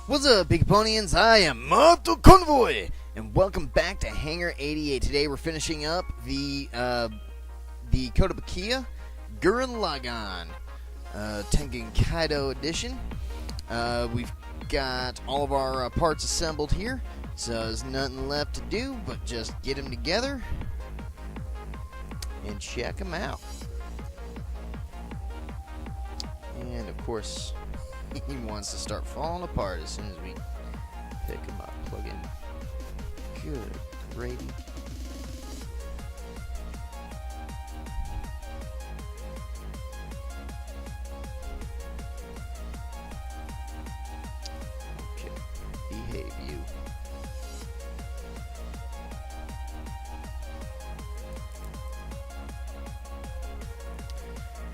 What's up, Big Ponians? I am Convoy, and welcome back to Hangar 88. Today we're finishing up the NIGHTkilla Gurren Lagann Tengenkado edition. We've got all of our parts assembled here, so there's nothing left to do but just get them together and check them out. And of course, he wants to start falling apart as soon as we pick him up. Plug in. Good gravy. Okay, behave you.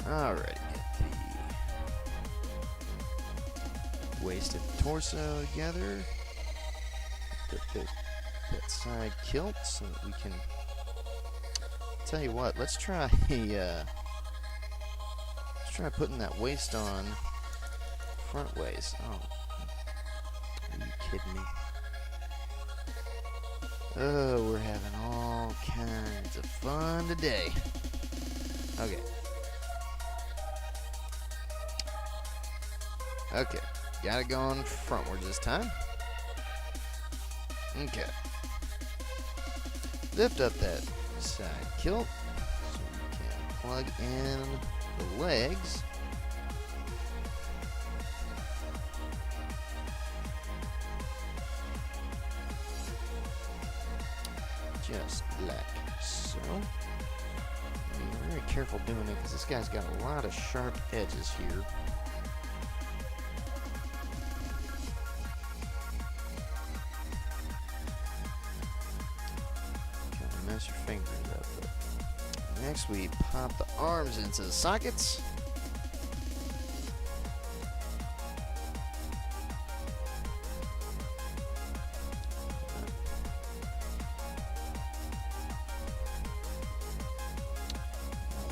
Alrighty. Wasted torso together. That side kilt so that we can. Tell you what, let's try putting that waist on front waist. Oh, are you kidding me? Oh, we're having all kinds of fun today. Okay. Okay. Got it going frontwards this time. Okay. Lift up that side kilt so we can plug in the legs. Just like so. Be very careful doing it because this guy's got a lot of sharp edges here. Mess your fingers up. But next, we pop the arms into the sockets.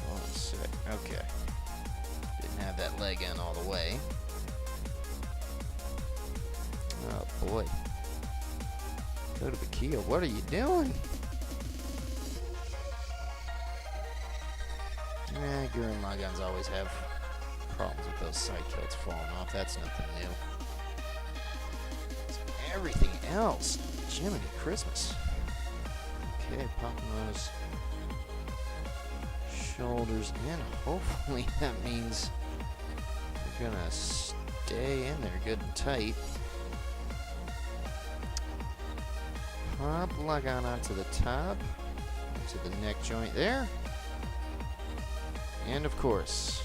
Hold on a sec. Okay. Didn't have that leg in all the way. Oh boy. NIGHTkilla, what are you doing? Gurren Lagann's always have problems with those side kilts falling off. That's nothing new. It's everything else. Jiminy Christmas. Okay, popping those shoulders in. Hopefully that means they're gonna stay in there good and tight. Pop Lagann onto the top, into the neck joint there. And of course,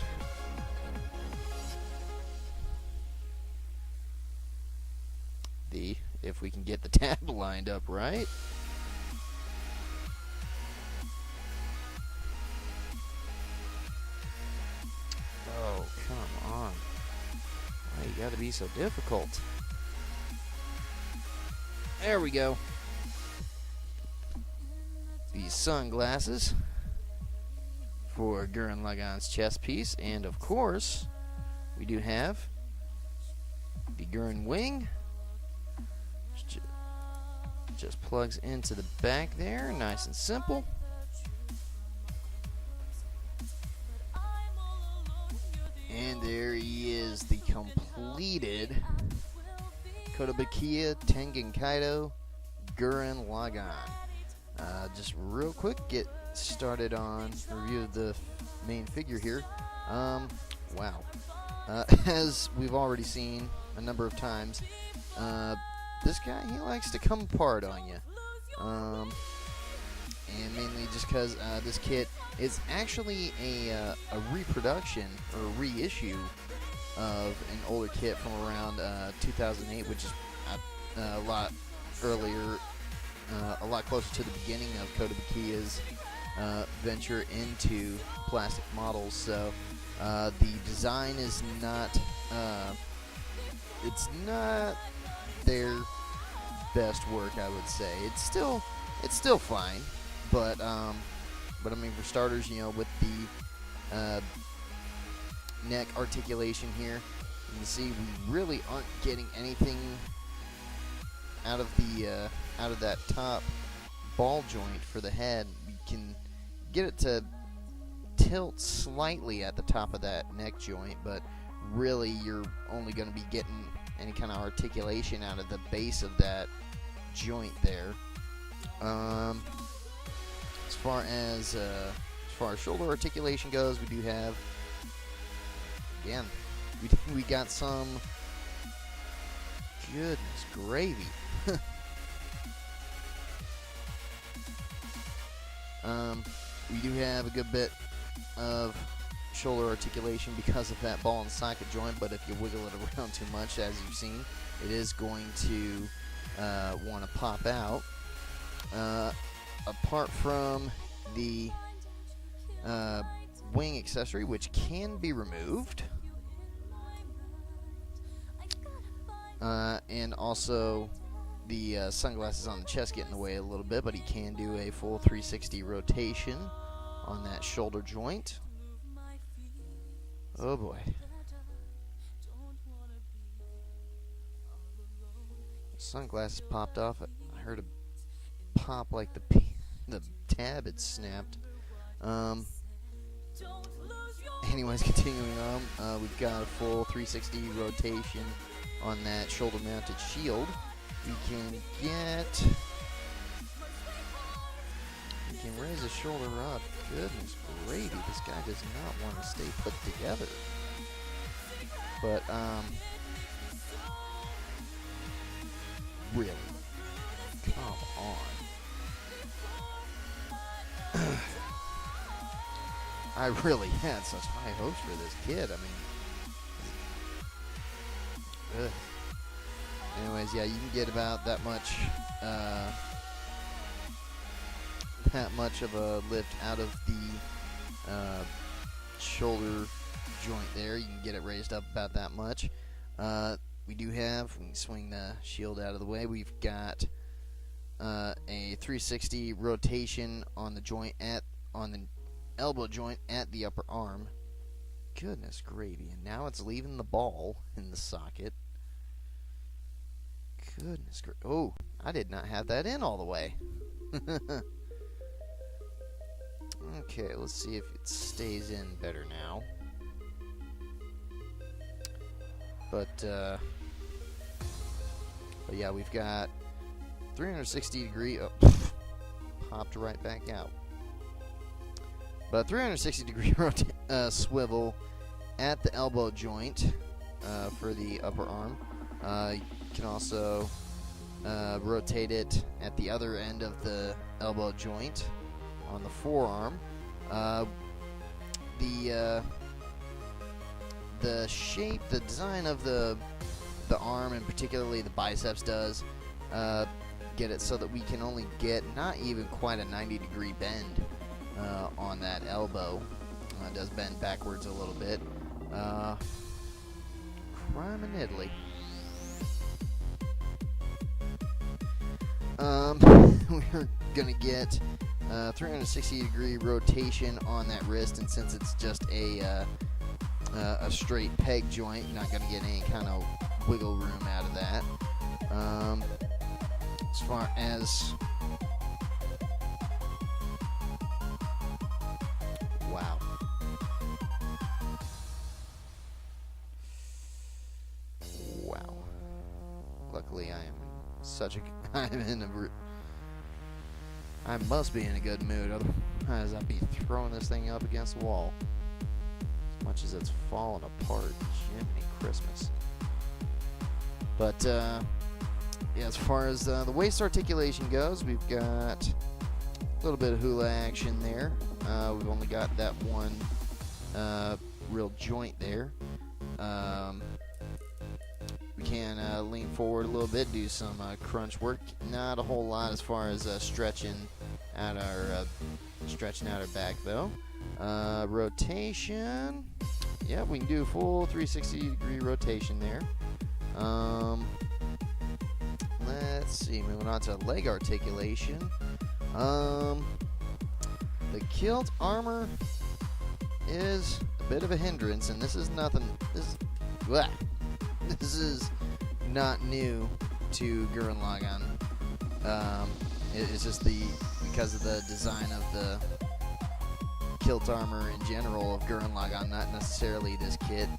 if we can get the tab lined up right. Oh, come on. Why you gotta be so difficult? There we go. These sunglasses for Gurren Lagann's chest piece, and of course we do have the Gurren wing, which just plugs into the back there, nice and simple. And there he is, the completed NIGHTkilla Tengenkado Gurren Lagann. Just real quick, get started on review of the main figure here. Wow. As we've already seen a number of times, this guy, he likes to come apart on you. And mainly just because this kit is actually a reproduction or a reissue of an older kit from around 2008, which is a lot earlier, a lot closer to the beginning of NIGHTkilla's venture into plastic models. So the design is not it's not their best work, I would say. It's still fine, but I mean, for starters, you know, with the neck articulation here, You can see we really aren't getting anything out of the out of that top ball joint for the head. We can get it to tilt slightly at the top of that neck joint, but really you're only going to be getting any kind of articulation out of the base of that joint there. As far as shoulder articulation goes, we do have, again, we got some, goodness gravy. We do have a good bit of shoulder articulation because of that ball and socket joint, but if you wiggle it around too much, as you've seen, it is going to want to pop out. Apart from the wing accessory, which can be removed, and also the sunglasses on the chest get in the way a little bit, but he can do a full 360 rotation on that shoulder joint. Oh boy. Sunglasses popped off. I heard a pop like the tab had snapped. Anyways, continuing on, we've got a full 360 rotation on that shoulder mounted shield. We can raise the shoulder up. Goodness gravy, this guy does not want to stay put together. But, really, come on. I really had such high hopes for this kid. I mean, ugh. Anyways, yeah, you can get about that much of a lift out of the shoulder joint there. You can get it raised up about that much. We can swing the shield out of the way. We've got a 360 rotation on the joint on the elbow joint at the upper arm. Goodness gravy. And now it's leaving the ball in the socket. Goodness gravy. Oh, I did not have that in all the way. Okay, let's see if it stays in better now. But yeah, we've got 360 degree. Oh, popped right back out. But 360 degree swivel at the elbow joint for the upper arm. You can also rotate it at the other end of the elbow joint on the forearm. The shape, the design of the arm, and particularly the biceps, does get it so that we can only get not even quite a 90-degree bend on that elbow. It does bend backwards a little bit. Crime in Italy. We're gonna get 360-degree rotation on that wrist, and since it's just a straight peg joint, you're not gonna get any kind of wiggle room out of that. As far as wow. Wow. Luckily, I must be in a good mood, otherwise I'd be throwing this thing up against the wall. As much as it's falling apart, Jiminy Christmas. But, yeah, as far as the waist articulation goes, we've got a little bit of hula action there. We've only got that one real joint there. We can lean forward a little bit, do some crunch work. Not a whole lot as far as stretching out our back though. Rotation. Yeah, we can do a full 360-degree rotation there. Let's see. Moving on to leg articulation. The kilt armor is a bit of a hindrance, and this is nothing. this is not new to Gurren Lagann. It's just because of the design of the kilt armor in general of Gurren Lagann, not necessarily this kit.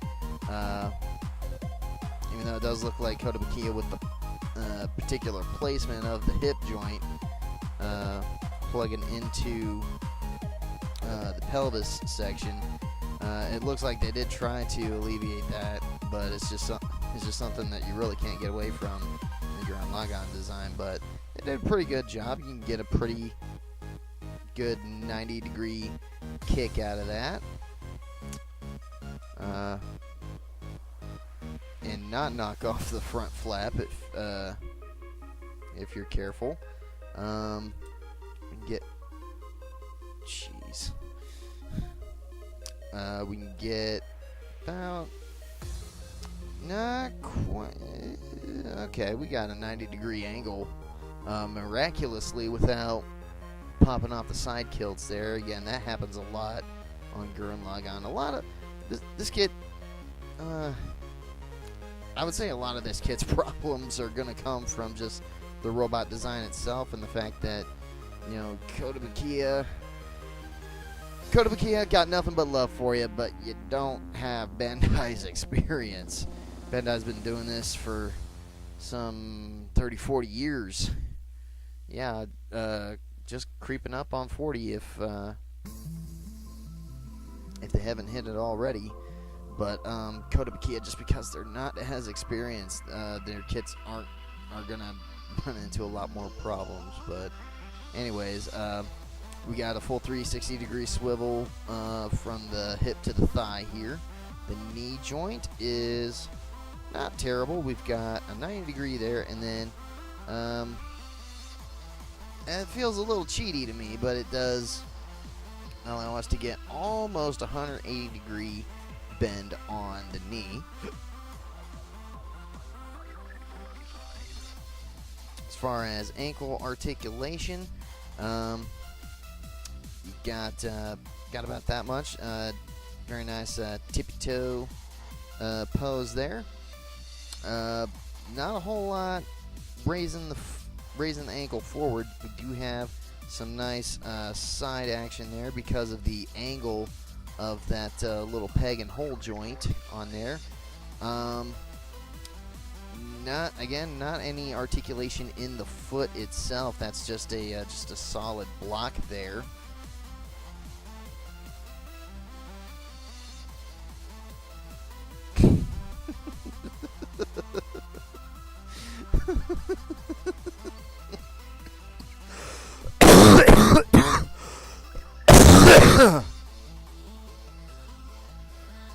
Even though it does look like Kotobukiya with the particular placement of the hip joint plugging into the pelvis section, it looks like they did try to alleviate that, but it's just something that you really can't get away from in the Gurren Lagann design. But they did a pretty good job. You can get a pretty good 90-degree kick out of that, and not knock off the front flap if you're careful. We can get about, not quite, okay, we got a 90-degree angle miraculously without popping off the side kilts there. Again, that happens a lot on Gurren Lagann. A lot of this kit, I would say a lot of this kit's problems are going to come from just the robot design itself and the fact that, you know, Kotobukiya got nothing but love for you, but you don't have Bandai's experience. Bandai's been doing this for some 30, 40 years. Yeah, just creeping up on 40 if they haven't hit it already. But Kotobukiya, just because they're not as experienced, their kits are gonna run into a lot more problems. But anyways, we got a full 360-degree swivel from the hip to the thigh here. The knee joint is not terrible. We've got a 90-degree there, and then it feels a little cheaty to me, but it does allow us to get almost 180-degree bend on the knee. As far as ankle articulation, you got about that much. Very nice tippy toe pose there. Not a whole lot raising the ankle forward. We do have some nice side action there because of the angle of that little peg and hole joint on there. Not any articulation in the foot itself. That's just a solid block there.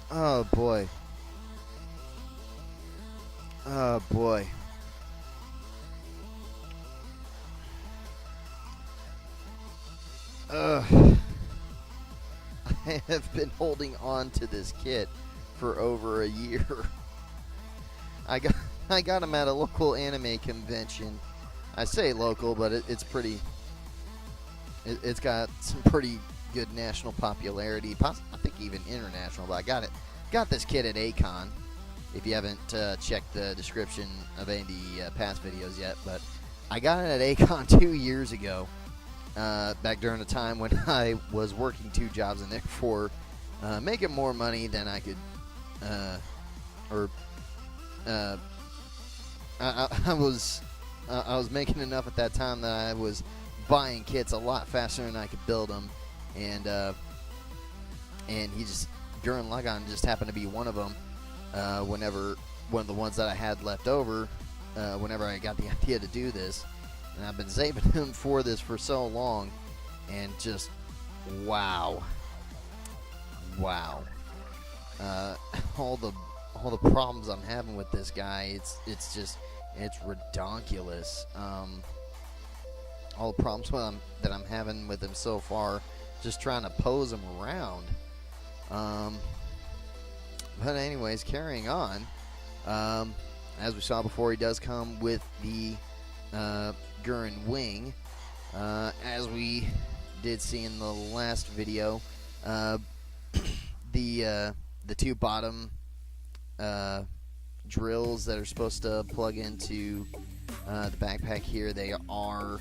Oh boy. Oh boy. I have been holding on to this kit for over a year. I got him at a local anime convention. I say local, but it's pretty. It's got some pretty good national popularity. I think even international. But I got this kit at A-Kon. If you haven't checked the description of any of the past videos yet, but I got it at A-Kon 2 years ago. Back during the time when I was working 2 jobs and therefore making more money than I could, I was making enough at that time that I was buying kits a lot faster than I could build them, and Gurren Lagann just happened to be one of them. One of the ones that I had left over, whenever I got the idea to do this. And I've been saving him for this for so long, and just wow, all the problems I'm having with this guy, it's redonkulous. All the problems that I'm having with him so far, just trying to pose him around. But anyways, carrying on. As we saw before, he does come with the Gurren wing, as we did see in the last video. The 2 bottom drills that are supposed to plug into the backpack here, they are,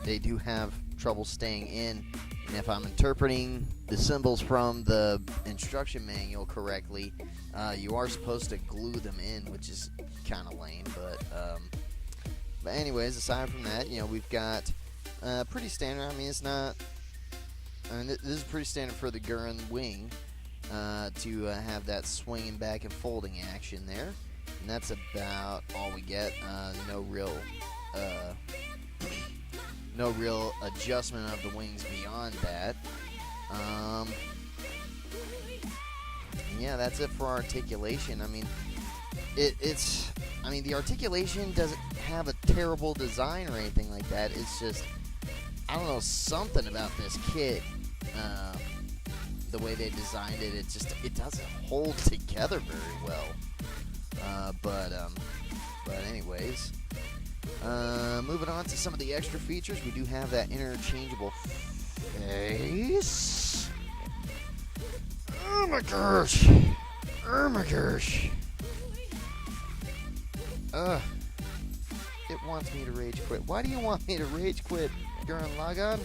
they do have trouble staying in. And if I'm interpreting the symbols from the instruction manual correctly, you are supposed to glue them in, which is kind of lame. But anyways, aside from that, we've got pretty standard. I mean, it's not. I mean, this is pretty standard for the Gurren wing to have that swinging back and folding action there, and that's about all we get. No real adjustment of the wings beyond that. Yeah, that's it for articulation. I mean, the articulation doesn't have a terrible design or anything like that. It's just, I don't know, something about this kit, the way they designed it, it doesn't hold together very well. But anyways, moving on to some of the extra features, we do have that interchangeable face. Oh my gosh! Oh my gosh! It wants me to rage quit. Why do you want me to rage quit, Gurren Lagann?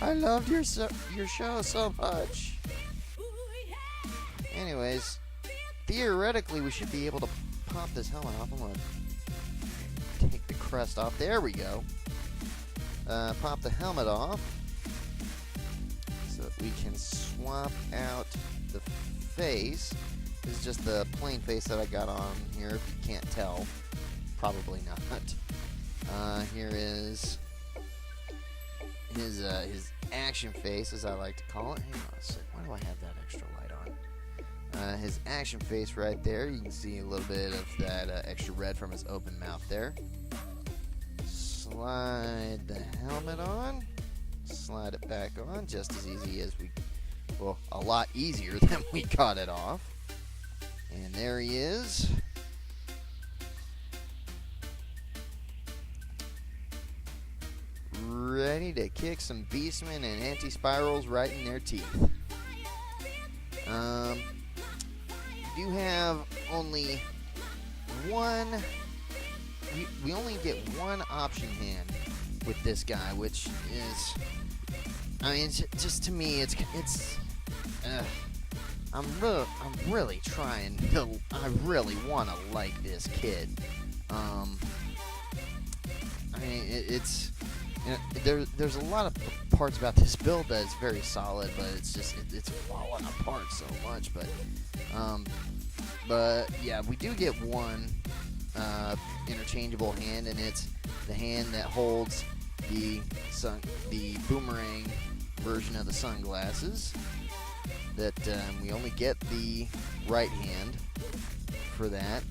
I loved your show so much. Anyways, theoretically, we should be able to pop this helmet off. I'm gonna take the crest off. There we go. Pop the helmet off so that we can swap out the face. This is just the plain face that I got on here, if you can't tell. Probably not. Here is his action face, as I like to call it. Hang on a sec. Why do I have that extra light on? His action face right there. You can see a little bit of that extra red from his open mouth there. Slide the helmet on. Slide it back on, just as easy as a lot easier than we got it off. And there he is. Ready to kick some Beastmen and anti-spirals right in their teeth. We do have only one. We only get one option hand with this guy, which is, I mean, just to me, I'm really trying to. I really want to like this kid. I mean, it's. There's a lot of parts about this build that's very solid, but it's falling apart so much. But yeah, we do get one interchangeable hand, and it's the hand that holds the boomerang version of the sunglasses. That we only get the right hand for that.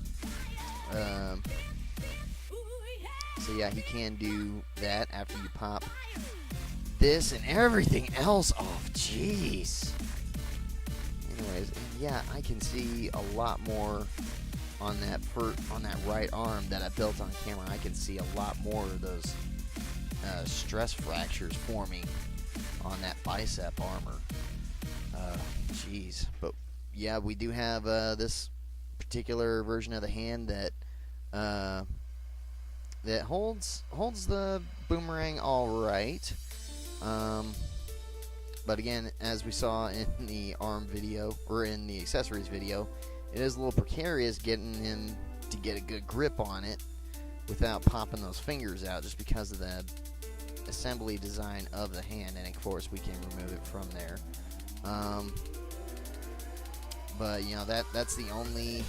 So yeah, he can do that after you pop this and everything else off. Jeez. Anyways, yeah, I can see a lot more on that right arm that I built on camera. I can see a lot more of those stress fractures forming on that bicep armor. Jeez. But yeah, we do have this particular version of the hand that that holds the boomerang all right. But again, as we saw in the arm video, or in the accessories video, it is a little precarious getting him to get a good grip on it without popping those fingers out, just because of the assembly design of the hand, and of course we can remove it from there. But you know, that's the only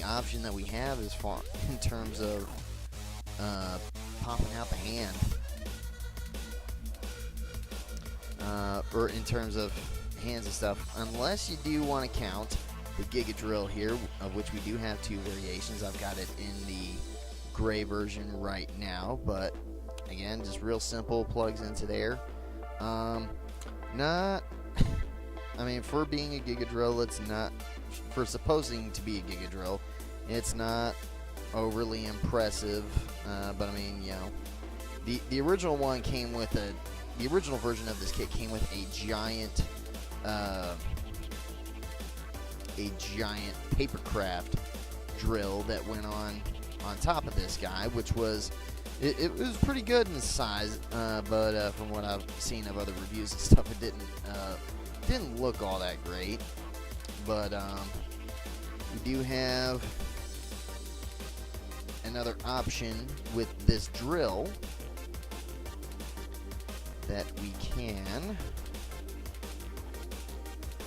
option that we have as far in terms of popping out the hand, or in terms of hands and stuff, unless you do want to count the Giga Drill here, of which we do have two variations. I've got it in the gray version right now, but again, just real simple, plugs into there. I mean, for being a Giga Drill, it's not, for supposing to be a Giga Drill, it's not overly impressive, but I mean, you know, the original one came with a the original version of this kit came with a giant papercraft drill that went on top of this guy, which was it was pretty good in size, but from what I've seen of other reviews and stuff, it didn't look all that great. But we do have another option with this drill that we can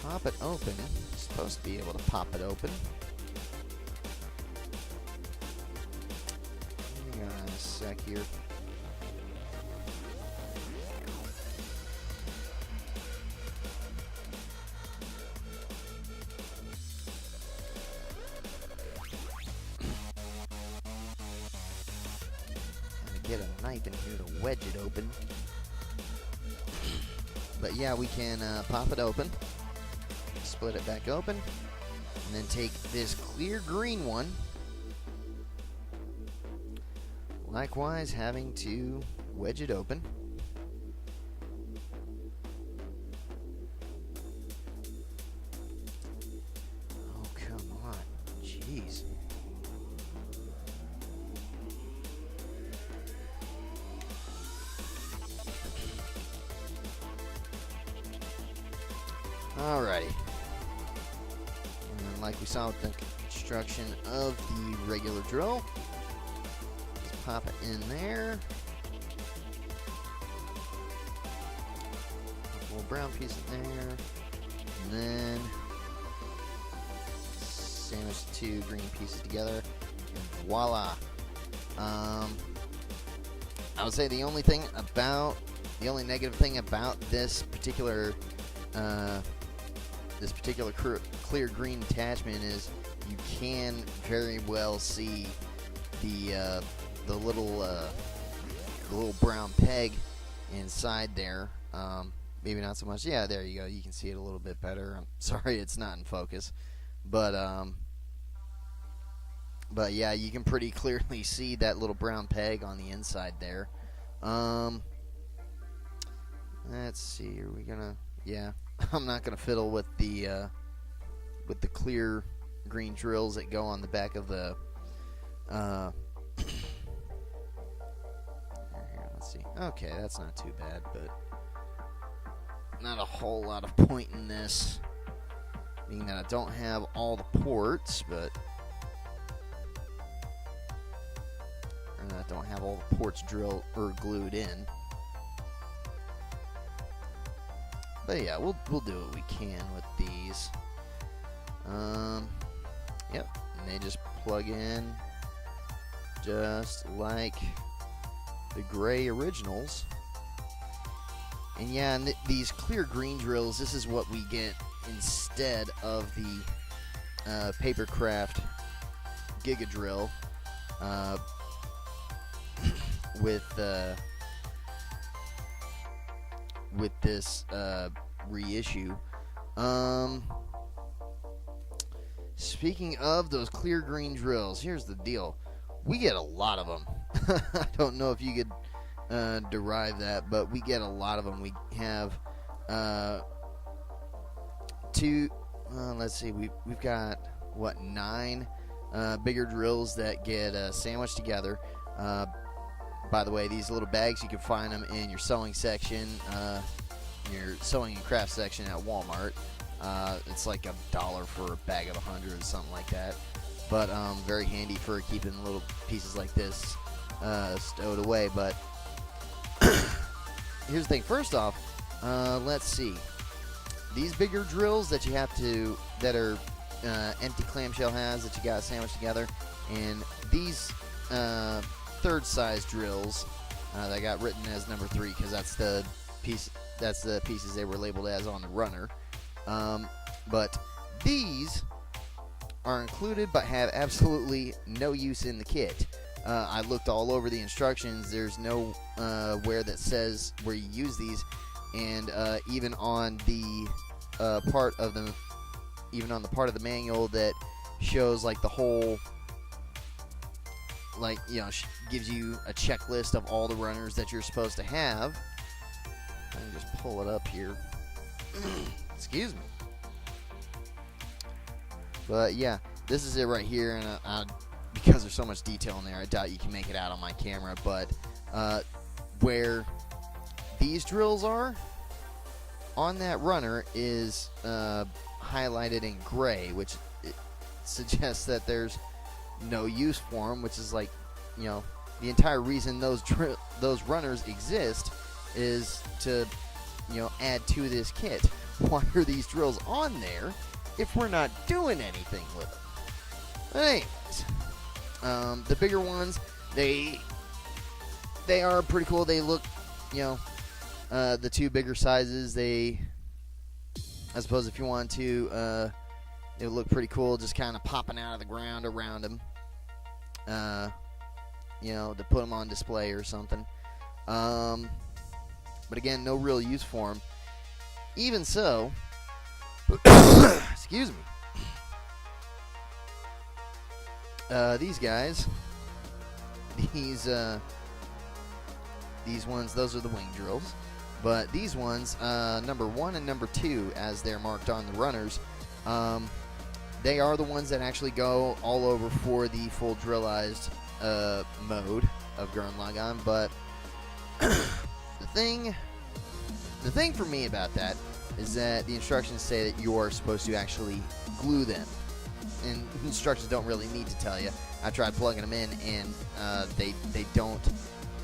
pop it open. It's supposed to be able to pop it open. Hang on a sec here. Get a knife in here to wedge it open. But yeah, we can pop it open, split it back open, and then take this clear green one, likewise having to wedge it open. Oh, come on. Jeez. Alrighty. And like we saw with the construction of the regular drill, just pop it in there. Put a little brown piece in there. And then sandwich the two green pieces together. And voila. I would say the only negative thing about this particular clear green attachment is you can very well see the little brown peg inside there. Maybe not so much. Yeah, there you go. You can see it a little bit better. I'm sorry it's not in focus, but yeah, you can pretty clearly see that little brown peg on the inside there. Let's see. Are we gonna? Yeah. I'm not gonna fiddle with the clear green drills that go on the back of the here, let's see. Okay, that's not too bad, but not a whole lot of point in this, being that I don't have all the ports, but I don't have all the ports drilled or glued in. But yeah, we'll do what we can with these. Yep, and they just plug in just like the gray originals. And yeah, and these clear green drills, this is what we get instead of the Papercraft Giga Drill with this reissue. Speaking of those clear green drills, here's the deal. We get a lot of them. I don't know if you could derive that, but we get a lot of them. We have let's see, we've got, what, 9 bigger drills that get sandwiched together. By the way, these little bags, you can find them in your sewing section, your sewing and craft section at Walmart. It's like $1 for a bag of 100 or something like that. But very handy for keeping little pieces like this stowed away. But here's the thing. First off, let's see. These bigger drills that you have to, that are empty clamshell has that you got sandwiched together, and these third size drills that got written as number 3 because that's the pieces they were labeled as on the runner. But these are included but have absolutely no use in the kit. I looked all over the instructions. There's no where that says where you use these, and even on the part of the manual that shows like the whole, like, you know, gives you a checklist of all the runners that you're supposed to have. I can just pull it up here. Excuse me. But yeah, this is it right here, and because there's so much detail in there, I doubt you can make it out on my camera. But where these drills are on that runner is highlighted in gray, which suggests that there's no use for them, which is like, you know, the entire reason those runners exist is to, you know, add to this kit. Why are these drills on there if we're not doing anything with them? But anyways, the bigger ones, they are pretty cool. They look, you know, the two bigger sizes, I suppose if you want to, they would look pretty cool, just kind of popping out of the ground around them. You know, to put them on display or something. But again, no real use for them. Even so, excuse me. These guys, these ones, those are the wing drills. But these ones, number 1 and number 2, as they're marked on the runners, they are the ones that actually go all over for the full Drillized mode of Gurren Lagann. But the thing for me about that is that the instructions say that you are supposed to actually glue them, and instructions don't really need to tell you. I tried plugging them in, and they don't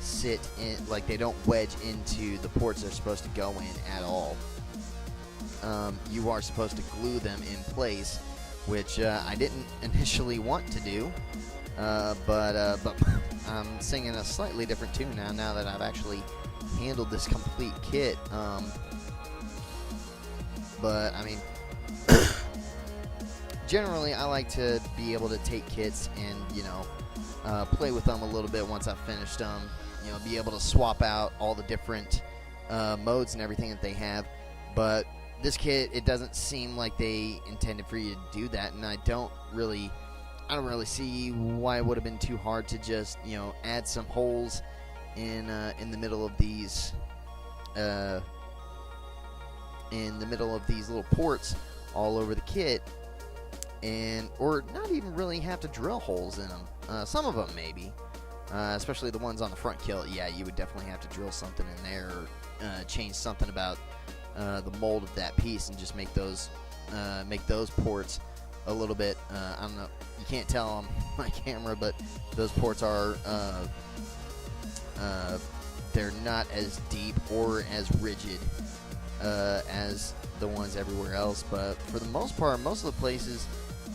sit in, like, they don't wedge into the ports they're supposed to go in at all. You are supposed to glue them in place, which I didn't initially want to do, but I'm singing a slightly different tune now that I've actually handled this complete kit. But I mean, generally I like to be able to take kits and, you know, play with them a little bit once I've finished them. You know, be able to swap out all the different modes and everything that they have. But this kit, it doesn't seem like they intended for you to do that, and I don't really see why it would have been too hard to just, you know, add some holes in the middle of these little ports all over the kit, or not even really have to drill holes in them. Some of them maybe, especially the ones on the front kill. Yeah, you would definitely have to drill something in there, or change something about the mold of that piece, and just make those ports a little bit, I don't know, you can't tell on my camera, but those ports are they're not as deep or as rigid as the ones everywhere else. But for the most part, most of the places,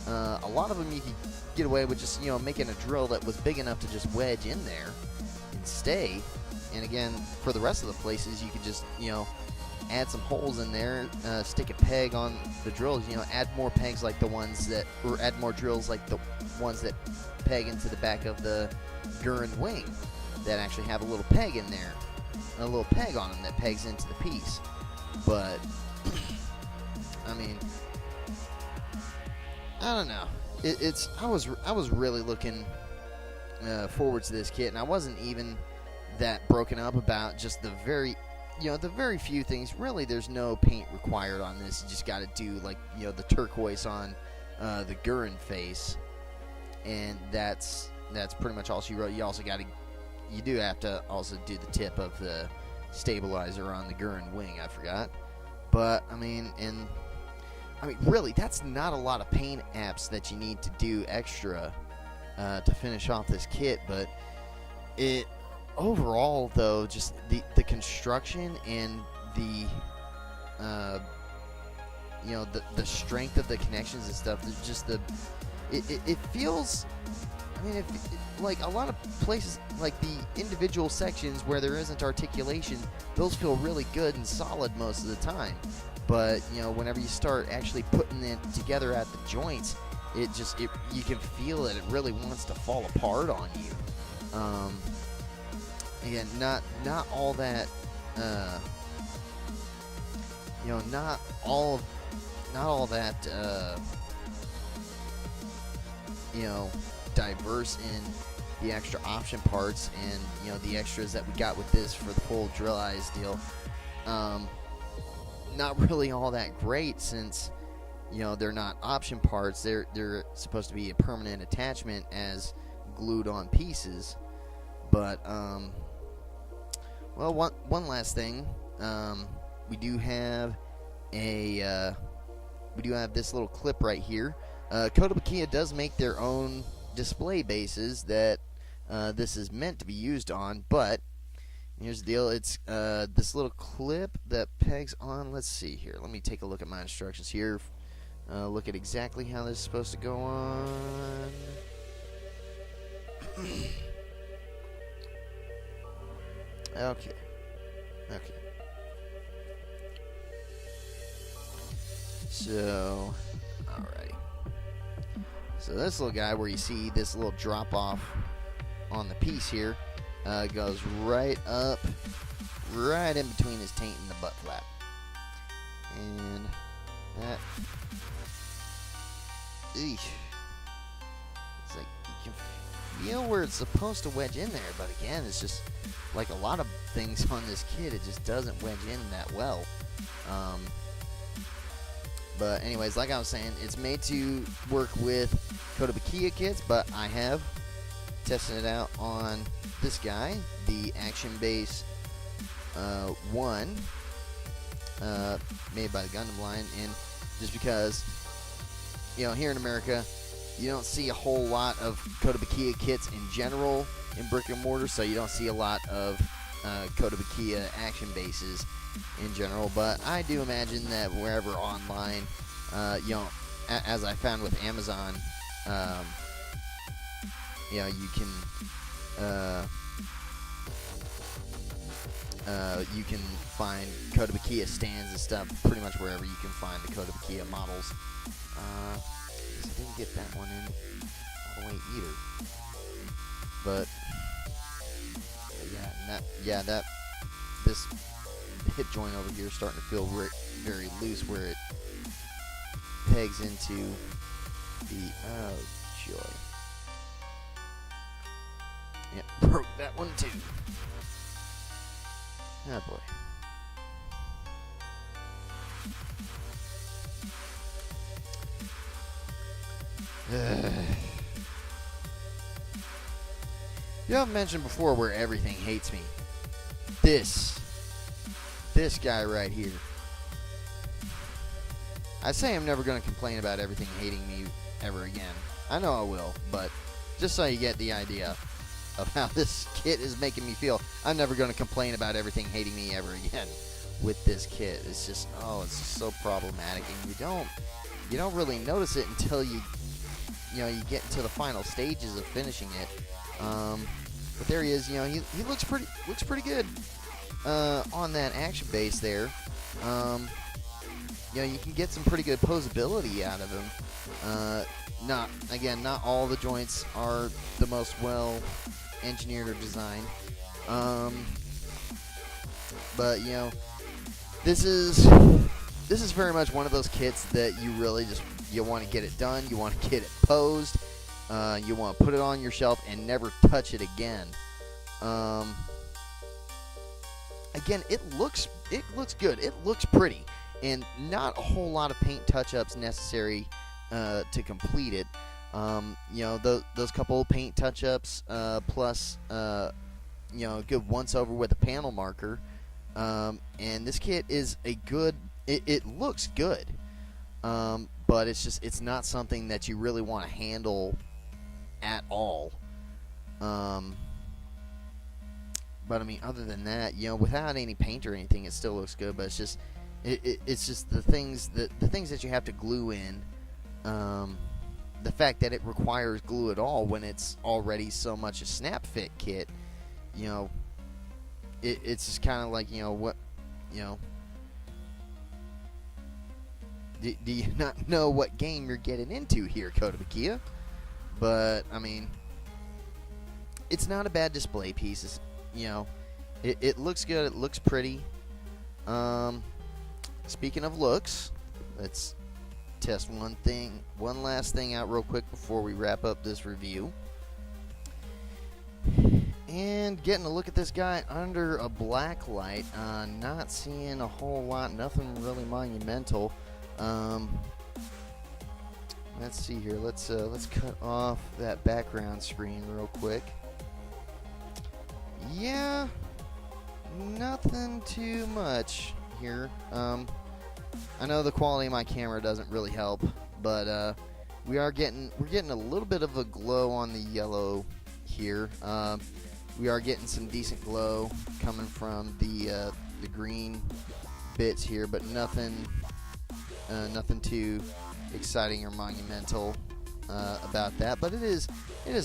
a lot of them you could get away with just, you know, making a drill that was big enough to just wedge in there and stay. And again, for the rest of the places, you could just, you know, add some holes in there, stick a peg on the drills, you know, add more pegs like the ones that, or add more drills like the ones that peg into the back of the Gurren wing, that actually have a little peg in there, a little peg on them that pegs into the piece. But I mean, I don't know. I was really looking forward to this kit, and I wasn't even that broken up about just the very few things. Really, there's no paint required on this. You just got to do, like, you know, the turquoise on the Gurren face, and that's pretty much all she wrote. You do have to also do the tip of the stabilizer on the Gurren wing. I forgot, but I mean, really, that's not a lot of paint apps that you need to do extra to finish off this kit. But it overall, though, just the construction and the the strength of the connections and stuff, just it feels, I mean, like a lot of places, like the individual sections where there isn't articulation, those feel really good and solid most of the time. But, you know, whenever you start actually putting it together at the joints, you can feel it. It really wants to fall apart on you. Again, not all that, not all that, diverse in the extra option parts and, the extras that we got with this for the full Drillized deal. not really all that great since, you know, they're not option parts. They're supposed to be a permanent attachment as glued on pieces. But well, one last thing, we do have this little clip right here. Kiilstofte does make their own display bases that this is meant to be used on, but here's the deal. It's this little clip that pegs on. Let's see here. Let me take a look at my instructions here. Look at exactly how this is supposed to go on. Okay. So, alrighty. So this little guy, where you see this little drop off on the piece here, goes right up, right in between his taint and the butt flap. And that, eesh. It's like you can feel where it's supposed to wedge in there, but again, it's just like a lot of things on this kit, it just doesn't wedge in that well. But anyways, like I was saying, it's made to work with Kiilstofte kits, but I have tested it out on this guy, the Action Base 1, made by the Gundam line. And just because, you know, here in America, you don't see a whole lot of Kiilstofte kits in general in brick and mortar, so you don't see a lot of Kiilstofte action bases in general. But I do imagine that wherever online, you know, as I found with Amazon, you know, you can find Kiilstofte stands and stuff pretty much wherever you can find the Kiilstofte models. I guess I didn't get that one in all the way either. But yeah, this hip joint over here is starting to feel very loose where it pegs into the, oh joy. Yeah, broke that one too. Oh boy. You know, I've mentioned before where everything hates me. This guy right here. I say I'm never going to complain about everything hating me ever again. I know I will, but just so you get the idea of how this kit is making me feel, I'm never going to complain about everything hating me ever again with this kit. It's just, oh, it's just so problematic, and you don't really notice it until you get into the final stages of finishing it. But there he is. You know, he looks pretty good on that action base there. You know, you can get some pretty good posability out of him. Not all the joints are the most well engineered or designed. But you know, this is very much one of those kits that you really you want to get it done. You want to get it posed. You want to put it on your shelf and never touch it again. Again, it looks good. It looks pretty, and not a whole lot of paint touch-ups necessary to complete it. You know, those couple of paint touch-ups plus you know, a good once-over with a panel marker. And this kit is a good. It looks good, but it's not something that you really want to handle at all. But I mean, other than that, you know, without any paint or anything, it still looks good. But it's just the things that you have to glue in. The fact that it requires glue at all when it's already so much a snap fit kit, you know, it's just kind of like, you know, what, you know. Do you not know what game you're getting into here, Kiilstofte? But I mean, it's not a bad display piece. It's, you know, it looks good. It looks pretty. Speaking of looks, let's test one last thing out real quick before we wrap up this review. And getting a look at this guy under a black light, not seeing a whole lot, nothing really monumental. Let's see here. Let's cut off that background screen real quick. Yeah, nothing too much here. I know the quality of my camera doesn't really help, but we're getting a little bit of a glow on the yellow here. We are getting some decent glow coming from the green bits here, but nothing too exciting or monumental about that. But it is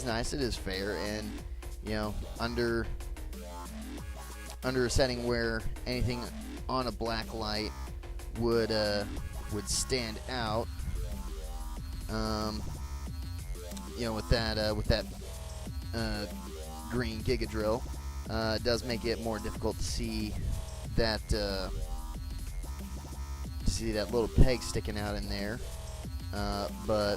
nice. It is fair, and you know, under a setting where anything on a black light would stand out. You know, with that green Giga Drill, it does make it more difficult to see that little peg sticking out in there. But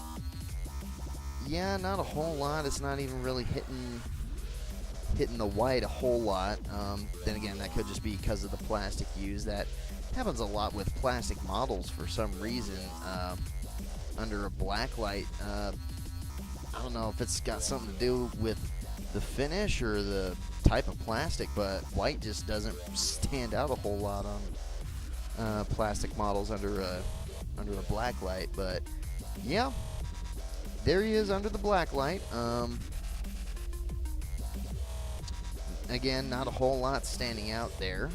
yeah, not a whole lot. It's not even really hitting the white a whole lot. Then again, that could just be because of the plastic used. That happens a lot with plastic models for some reason. Under a black light, I don't know if it's got something to do with the finish or the type of plastic, but white just doesn't stand out a whole lot on plastic models under a black light. But yeah, there he is under the black light. Again, not a whole lot standing out there.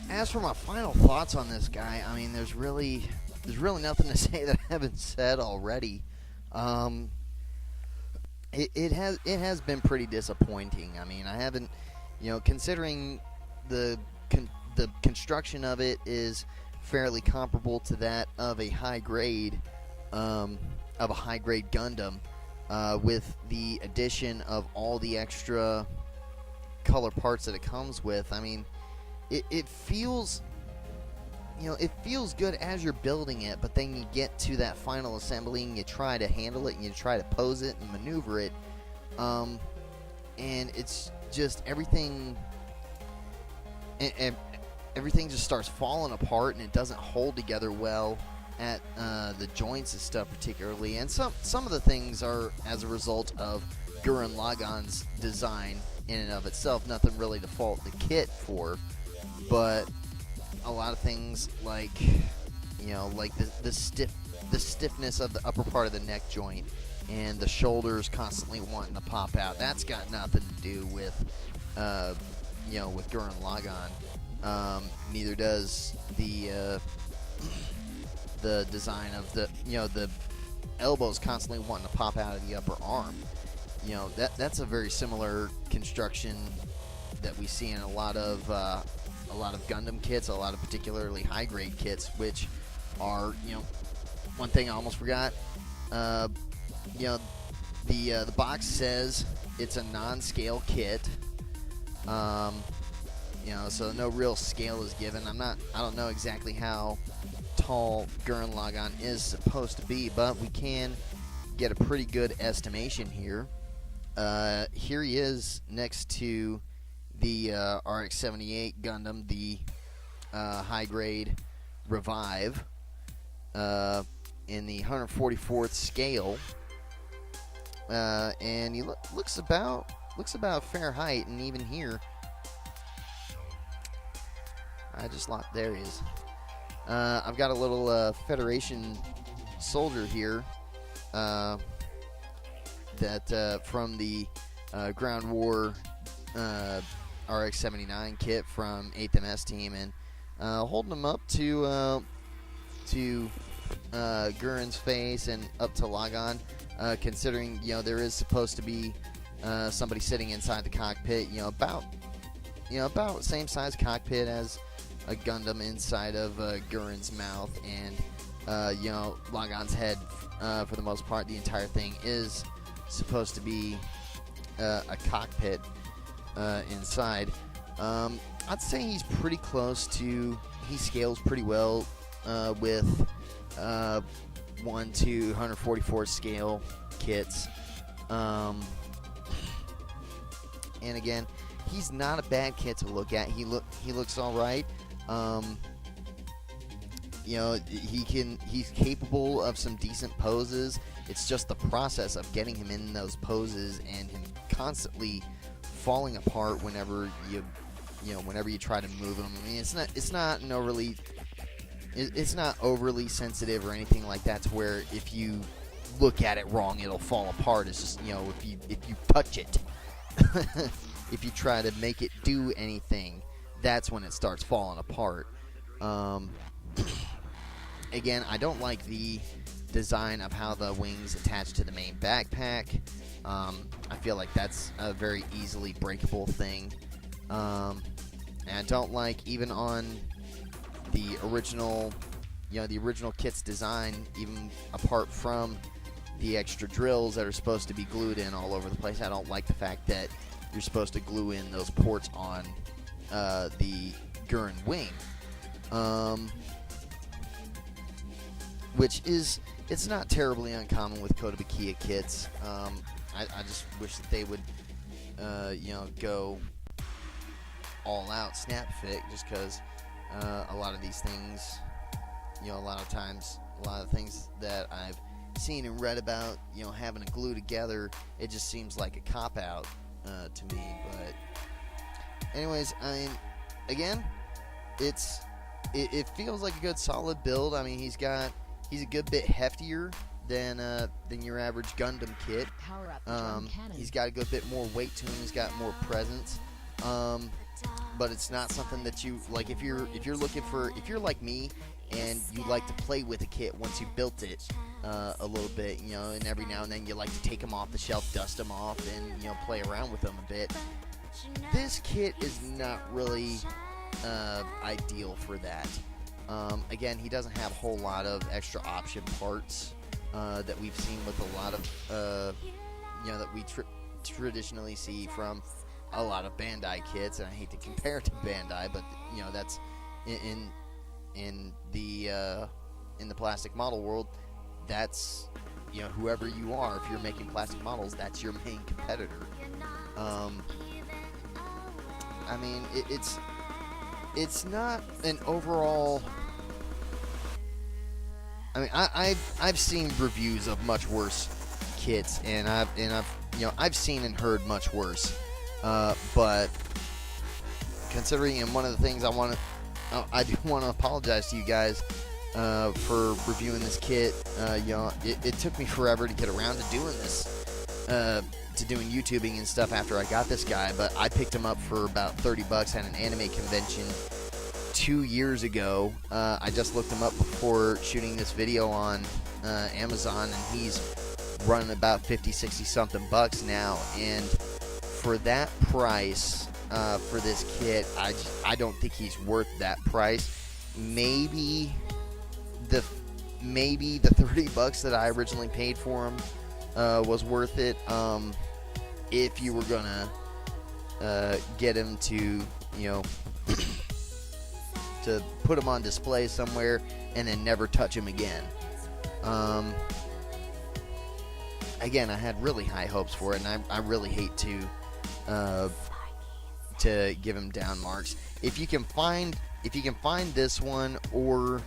As for my final thoughts on this guy, I mean, there's really nothing to say that I haven't said already. It has been pretty disappointing. I mean, I haven't, you know, considering the construction of it is fairly comparable to that of a high grade Gundam, with the addition of all the extra color parts that it comes with. I mean, it feels, you know, it feels good as you're building it, but then you get to that final assembly and you try to handle it and you try to pose it and maneuver it, and it's just everything just starts falling apart, and it doesn't hold together well at the joints and stuff particularly. And some of the things are as a result of Gurren Lagann's design in and of itself. Nothing really to fault the kit for, but a lot of things like, you know, like the stiffness of the upper part of the neck joint and the shoulders constantly wanting to pop out. That's got nothing to do with you know, with Gurren Lagann. Neither does the design of the, you know, the elbows constantly wanting to pop out of the upper arm. You know, that's a very similar construction that we see in a lot of Gundam kits, a lot of particularly high grade kits, which are, you know, one thing I almost forgot. You know, the box says it's a non-scale kit. You know, so no real scale is given. I don't know exactly how tall Gurren Lagann is supposed to be, but we can get a pretty good estimation here. Here he is next to the RX-78 Gundam, the high-grade Revive, in the 144th scale, and he looks about fair height. And even here, I just locked. There he is. I've got a little Federation soldier here that from the Ground War RX-79 kit from 8th MS team, and holding them up to Gurren's face and up to Lagann, considering, you know, there is supposed to be somebody sitting inside the cockpit, you know, about same size cockpit as a Gundam inside of Gurren's mouth, and you know, Lagann's head, for the most part, the entire thing is supposed to be a cockpit inside. I'd say he's pretty close to, he scales pretty well with 1 to 144 scale kits. And again, he's not a bad kit to look at. He looks all right. You know, he's capable of some decent poses. It's just the process of getting him in those poses and him constantly falling apart whenever you try to move him. I mean, it's not overly sensitive or anything like that to where if you look at it wrong, it'll fall apart. It's just, you know, if you touch it, if you try to make it do anything, that's when it starts falling apart. Again, I don't like the design of how the wings attach to the main backpack. I feel like that's a very easily breakable thing. And I don't like, even on the original, you know, the original kit's design, even apart from the extra drills that are supposed to be glued in all over the place, I don't like the fact that you're supposed to glue in those ports on the Gurren wing. Which is, it's not terribly uncommon with Kiilstofte kits. I just wish that they would, you know, go all out snap fit, just because a lot of these things, you know, a lot of times, a lot of things that I've seen and read about, you know, having to glue together, it just seems like a cop-out to me. But anyways, I mean, again, it feels like a good solid build. I mean, he's a good bit heftier than your average Gundam kit. He's got a good bit more weight to him. He's got more presence. But it's not something that you like. If you're like me and you like to play with a kit once you built it a little bit, you know, and every now and then you like to take them off the shelf, dust them off, and, you know, play around with them a bit. This kit is not really ideal for that. Again, he doesn't have a whole lot of extra option parts that we've seen with a lot of, you know, that we traditionally see from a lot of Bandai kits. And I hate to compare it to Bandai, but, you know, that's in the plastic model world. That's, you know, whoever you are, if you're making plastic models, that's your main competitor. I mean, it's not an overall. I mean, I've seen reviews of much worse kits, and I've you know, I've seen and heard much worse. But considering, and one of the things I do want to apologize to you guys for reviewing this kit. You know, it took me forever to get around to doing this. To doing YouTubing and stuff after I got this guy, but I picked him up for about $30 at an anime convention 2 years ago. I just looked him up before shooting this video on Amazon, and he's running about 50, 60 something bucks now. And for that price, for this kit, I don't think he's worth that price. Maybe the $30 that I originally paid for him was worth it. If you were gonna get him to, you know, to put him on display somewhere and then never touch him again. Again, I had really high hopes for it, and I really hate to give him down marks. If you can find this one, or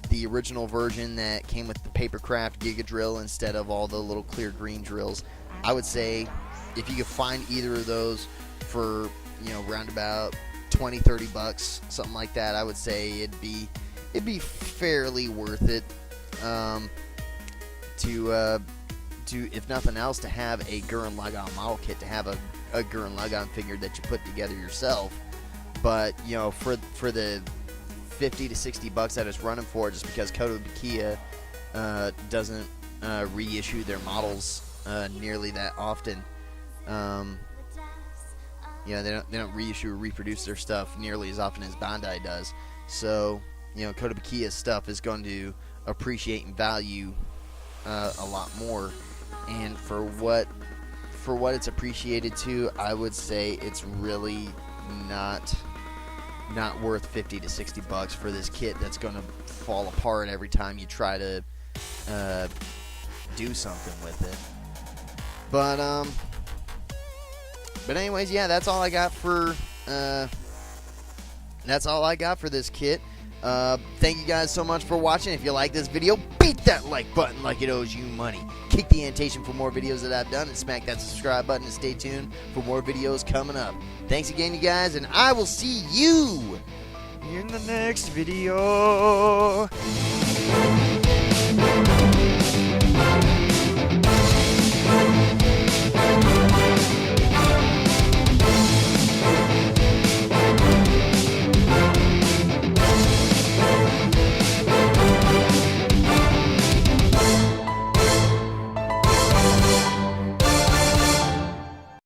the original version that came with the Papercraft Giga Drill instead of all the little clear green drills, I would say if you could find either of those for, you know, round about $20-$30, something like that, I would say it'd be fairly worth it to if nothing else, to have a Gurren Lagann model kit, to have a Gurren Lagann figure that you put together yourself. But, you know, for the $50 to $60 that it's running for, just because Kiilstofte doesn't reissue their models nearly that often. You know, they don't reissue or reproduce their stuff nearly as often as Bandai does. So, you know, Kiilstofte's stuff is going to appreciate and value a lot more. And for what it's appreciated to, I would say it's really not worth $50 to $60 for this kit that's going to fall apart every time you try to do something with it. But anyways, yeah, that's all I got for this kit. Thank you guys so much for watching. If you like this video, beat that like button like it owes you money. Kick the annotation for more videos that I've done, and smack that subscribe button and stay tuned for more videos coming up. Thanks again, you guys, and I will see you in the next video.